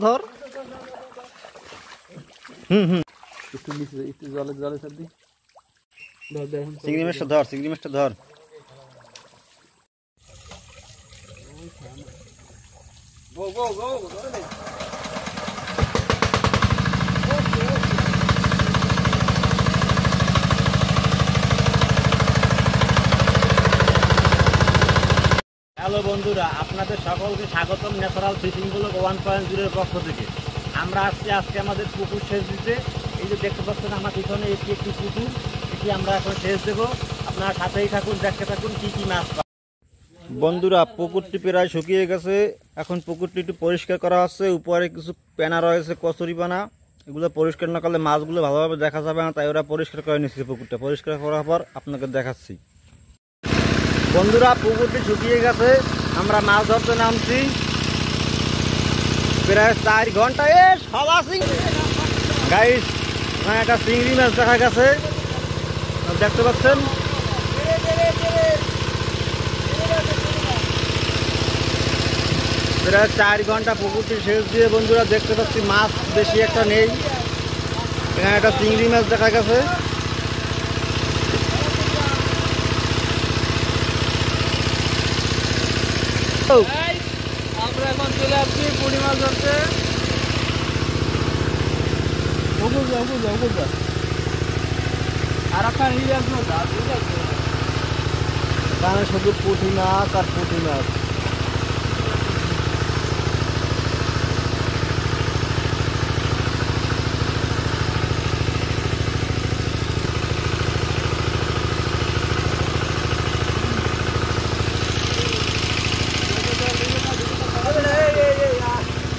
ধর একটু নিচে একটু জলে জলে ছাড় দি ধর দে চিংড়ি মাছটা ধর চিংড়ি মাছটা ধর গো গো গো ধরে নে হ্যালো বন্ধুরা, আপনাদের সকলকে স্বাগতম ন্যাচারাল ফিশিং ব্লগ 1.0 এর পক্ষ থেকে। আমরা আসছি আজকে আমাদের পুকুর সেচ দিতে। এই যে দেখতে পাচ্ছেন আমার পিছনে এটি একটি পুকুর, এটি আমরা এখন সেচ দেবো। আপনারা সাথেই থাকুন, দেখতে থাকুন কি কি মাছ পান। বন্ধুরা, পুকুরটি প্রায় শুকিয়ে গেছে। এখন পুকুরটি একটু পরিষ্কার করা হচ্ছে। উপরে কিছু পেনা রয়েছে, কচুরিপানা। এগুলো পরিষ্কার না করলে মাছগুলো ভালোভাবে দেখা যাবে না, তাই ওরা পরিষ্কার করে নিচ্ছে। পুকুরটা পরিষ্কার করার পর আপনাকে দেখাচ্ছি। বন্ধুরা, পুকুরটি শুকিয়ে গেছে, আমরা মাছ ধরতে নামছি। প্রায় 4 ঘন্টা গাইস, একটা চিংড়ি মাছ দেখা গেছে, দেখতে পাচ্ছেন। প্রায় 4 ঘন্টা পুকুরটি সেচ দিয়ে বন্ধুরা দেখতে পাচ্ছি মাছ বেশি একটা নেই। এখানে একটা চিংড়ি মাছ দেখা গেছে। আমরা এখন চলে আসছি পুঁটি মাছ ধরতে। আর আপনার নিয়ে আসবো এখানে শুধু পুঁটি মাছ আর পুঁটি মাছ।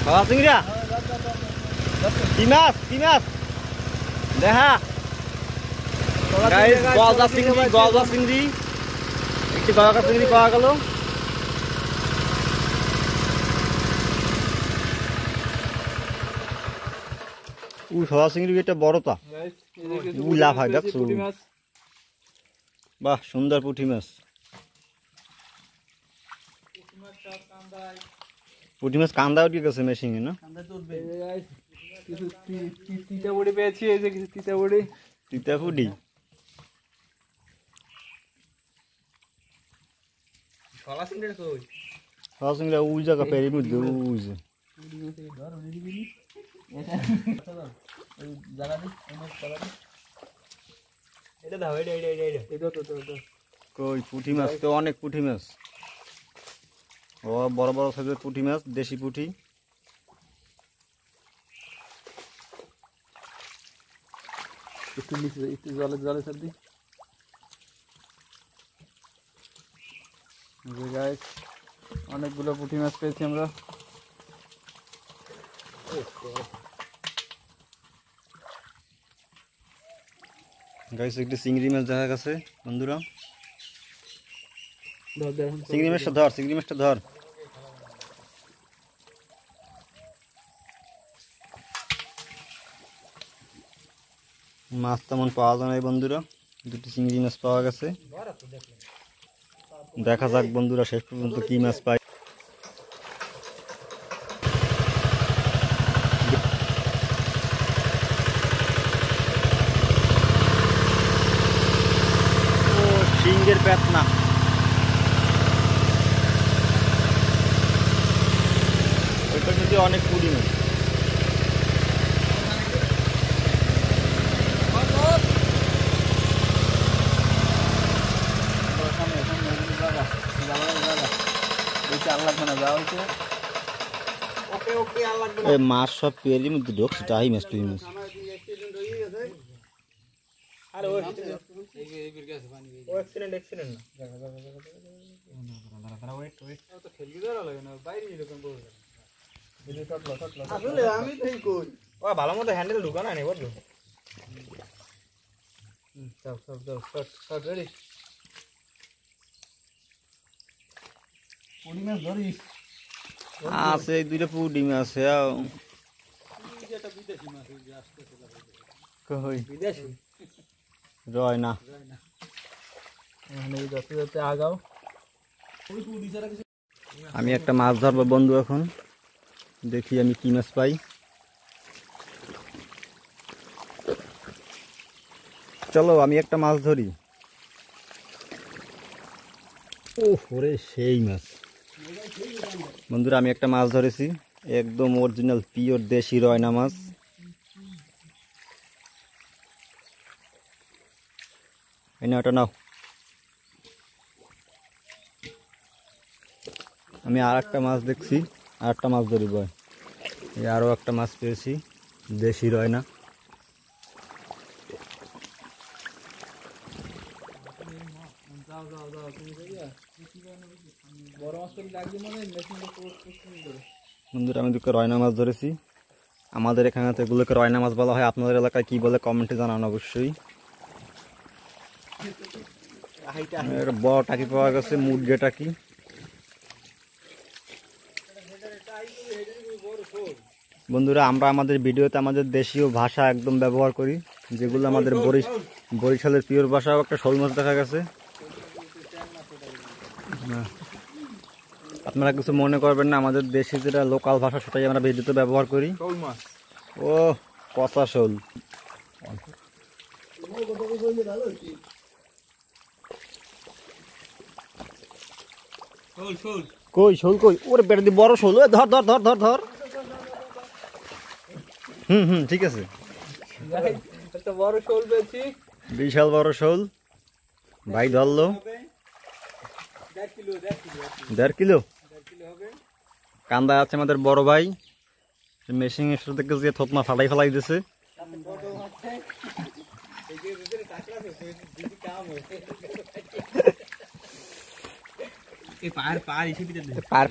বাবা চিংড়িয়া, কি মাছ কি মাছ দেখা গলদা চিংড়ি, গলদা চিংড়ি, একটি গলদা চিংড়ি পাওয়া গেল। সবা চিংড়ি এটা বড়টা, লাভ হয় দেখছো। বাহ, সুন্দর পুঁটি মাছ। পুঁটি মাছ কান্দা উঠে গেছে মেশিনে না? কিছু তিতা বড়ি পেয়েছি, এই যে কিছু তিতা বড়ি, তিতা পুঁটি। সলা সিংড়া কই? সবা চিংড়ি ওই জায়গা পেরিয়ে মধ্যে ওই যে কই পুঁটি মাছ তো অনেক পুঁটি মাছ। ও বড় বড় সাইজের পুঁটি মাছ, দেশি পুঁটি। একটু নিচে একটু জলে জলে ছাড় দি গাইস, অনেকগুলো পুঁটি মাছ পেয়েছি আমরা। গাইস, একটি চিংড়ি মাছ দেখা গেছে বন্ধুরা। চিংড়ি মাছটা ধর চিংড়ি মাছটা ধর। মাছ তেমন পাওয়া যায় না বন্ধুরা, দুটি চিংড়ি মাছ পাওয়া গেছে। দেখা যাক বন্ধুরা শেষ পর্যন্ত কি মাছ পাই। সিংহের পেতনা, ওইটা কিন্তু অনেক পুঁটি মাছ। মাছ সব পেরিয়ে মধ্যে ঢুকছে, টাই মাছ টুই মাছ। ভালো মতো হ্যান্ডেল ঢুকা না বললো। আছে দুইটা পুঁটি মাছ রয় না। আমি একটা মাছ ধরবো বন্ধু এখন। দেখি আমি কি মাছ পাই। চলো আমি একটা মাছ ধরি। ও ওরে সেই মাছ বন্ধুরা, আমি একটা মাছ ধরেছি, একদম অরিজিনাল পিওর দেশি রয়না মাছ। এই নাও, এটা নাও। আমি আর একটা মাছ দেখছি, আর একটা মাছ ধরি বয়। এই আরও একটা মাছ পেয়েছি, দেশি রয়না। বন্ধুরা আমি দুটো রয়না মাছ ধরেছি। আমাদের এখানে তো এগুলোকে রয়না মাছ বলা হয়, আপনাদের এলাকায় কি বলে কমেন্টে জানান অবশ্যই। একটা বড় টাকি পাওয়া গেছে, মুরগে টাকি। বন্ধুরা আমরা আমাদের ভিডিওতে আমাদের দেশীয় ভাষা একদম ব্যবহার করি, যেগুলো আমাদের বরিশালের পিওর ভাষাও। একটা শোল মাছ দেখা গেছে। আপনারা কিছু মনে করবেন না, আমাদের দেশে যেটা লোকাল ভাষা সেটাই আমরা ভিডিওতে ব্যবহার করি। ও পচা শোল। কই শোল কই? ওরে বেটা দি বড় শোল। ধর ধর ধর ধর ধর। ঠিক আছে, বড় শোল পেয়েছি, বিশাল বড় শোল। ভাই ধরলো 1.5 কিলো। কান্দায় আছে আমাদের বড় ভাই, মেশিং এর সাথে গিয়ে থতমা ফাটাই ফেলাই দিছে।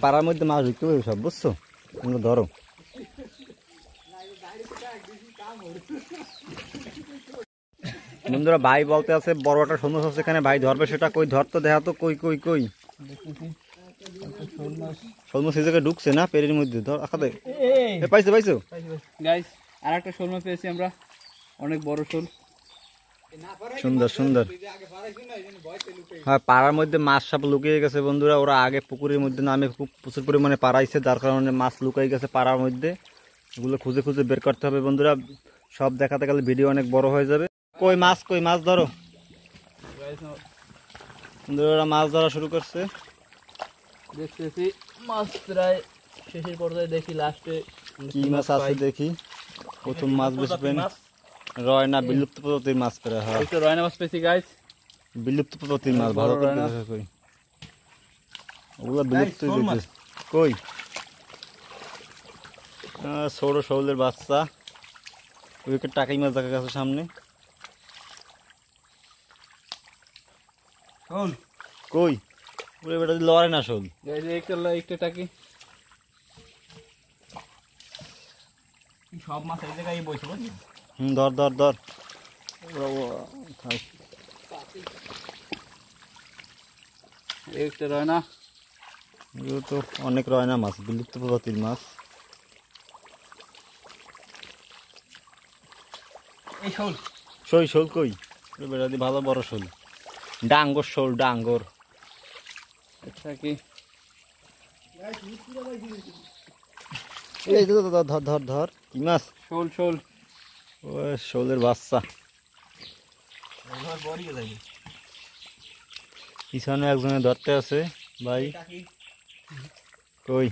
পাড়ার মধ্যে মাছ ঢুকতে হবে সব, বুঝছো? তোমরা ধরো। বন্ধুরা ভাই বলতে আছে বড় একটা শোল মাছ আছে এখানে, ভাই ধরবে সেটা। কই ধরতো, দেখা তো। কই কই কই শোল মাছ এই জায়গায় ঢুকছে না পেরির মধ্যে। ধর আখাতে। পাইছো পাইছো গাইস, আর একটা শোল মাছ পেয়েছি আমরা, অনেক বড় শোল। সুন্দর সুন্দর। হ্যাঁ, পাড়ার মধ্যে মাছ সব লুকিয়ে গেছে বন্ধুরা। ওরা আগে পুকুরের মধ্যে নামে খুব প্রচুর পরিমাণে পাড়াইছে, যার কারণে মাছ লুকাই গেছে পাড়ার মধ্যে। এগুলো খুঁজে খুঁজে বের করতে হবে বন্ধুরা। সব দেখাতে গেলে ভিডিও অনেক বড় হয়ে যাবে। কই মাছ, কই মাছ ধরো। বন্ধুরা মাছ ধরা শুরু করছে। দেখতেছি মাছ প্রায় শেষের পর্যায়ে, দেখি লাস্টে কি মাছ আছে দেখি। প্রথম মাছ বেসবেন রয়না, বিলুপ্ত প্রজাতির মাছ প্রায়। হ্যাঁ, একটা রয়না মাছ পেয়েছি গাইস, বিলুপ্ত প্রজাতির মাছ। ভালো করে দেখা কই, ওগুলো বিলুপ্ত হয়ে গেছে। কই ছোট শোলের বাচ্চা। ওইকে টাকাই মাছ দেখা গেছে সামনে। কই ওরে বেটা লড়াই না শোল। একটা টাকি। সব মাছ এই জায়গায় বসে বসে। ধর ধর ধর। একটা রয়না। এগুলো তো অনেক রয়না মাছ, বিলুপ্ত প্রজাতির মাছ। এই শোল, শোল কই? বেটা দি ভালো বড় শোল, ডাঙ্গর শোল, ডাঙ্গর। আচ্ছা কি এই ধর ধর ধর ধর। কি মাছ? শোল শোল। ও শোলের বাচ্চা। পিছনে একজনে ধরতে আছে ভাই। কই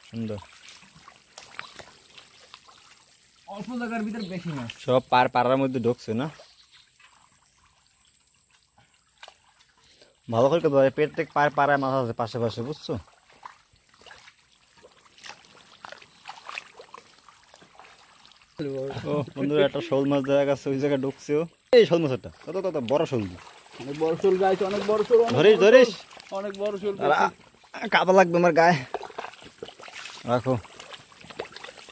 সুন্দর। অল্প জায়গার ভিতর বেশি মাছ। সব পাড়ার মধ্যে ঢুকছে না। ভালো করে প্রত্যেক পাড়ায় মাছ আছে পাশে পাশে, বুঝছো? ও বন্ধুরা একটা শোল মাছ দেখা গেছে, ওই জায়গায় ঢুকছে। এই শোল মাছটা কত কত বড় শোল। অনেক বড় শোল গাইস, অনেক বড় শোল। ধরিস ধরিস, অনেক বড় শোল। কাদা লাগবে আমার গায়ে। রাখো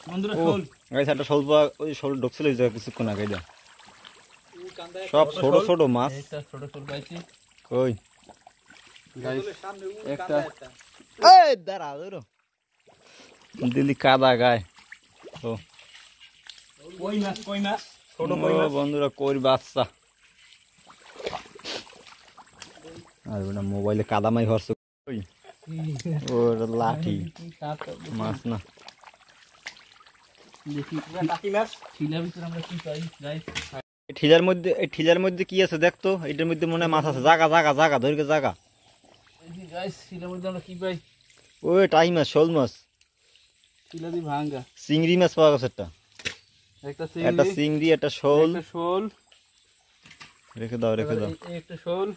বন্ধুরা শোল গাইস, একটা শোল ওই শোল ঢুকছিল ওই জায়গায় কিছুক্ষণ আগে। সব ছোট ছোট মাছ। একটা ছোট শোল পাইছি। কই গাইস একটা। এই দাঁড়া ধরো, দিলি কাদা গায়ে। ও কই মাছ, কই মাছ, ছোট ও কই মাছ বন্ধুরা, কই বাচ্চা। আর ওটা মোবাইলে কাদামাই হরছে। কই ও এটা লাঠি মাছ না। দেখি লাঠি মাছ। শিলার ভিতরে আমরা কি পাই গাইস। এই ঠিলার মধ্যে কি আছে দেখতো, এটার মধ্যে মনে হয় মাছ আছে। জাগা জাগা জাগা ধরে জাগা। দেখি গাইস শিলার মধ্যে আমরা কি পাই। ওই টাই মাছ, শোল মাছ, শিলা দিয়ে ভাঙ্গা চিংড়ি মাছ পাওয়া গেছে। একটা একটা চিংড়ি, একটা শোল। একটা শোল রেখে দাও রেখে দাও। একটা শোল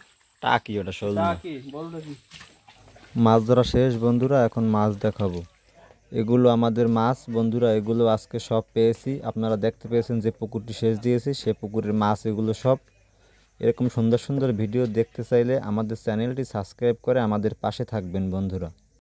টাকি, ওটা শোল না। কি বলতো কি। মাছ ধরা শেষ বন্ধুরা, এখন মাছ দেখাবো। এগুলো আমাদের মাছ বন্ধুরা, এগুলো আজকে সব পেয়েছি। আপনারা দেখতে পেয়েছেন যে পুকুরটি সেচ দিয়েছি, সে পুকুরের মাছ এগুলো সব। এরকম সুন্দর সুন্দর ভিডিও দেখতে চাইলে আমাদের চ্যানেলটি সাবস্ক্রাইব করে আমাদের পাশে থাকবেন বন্ধুরা।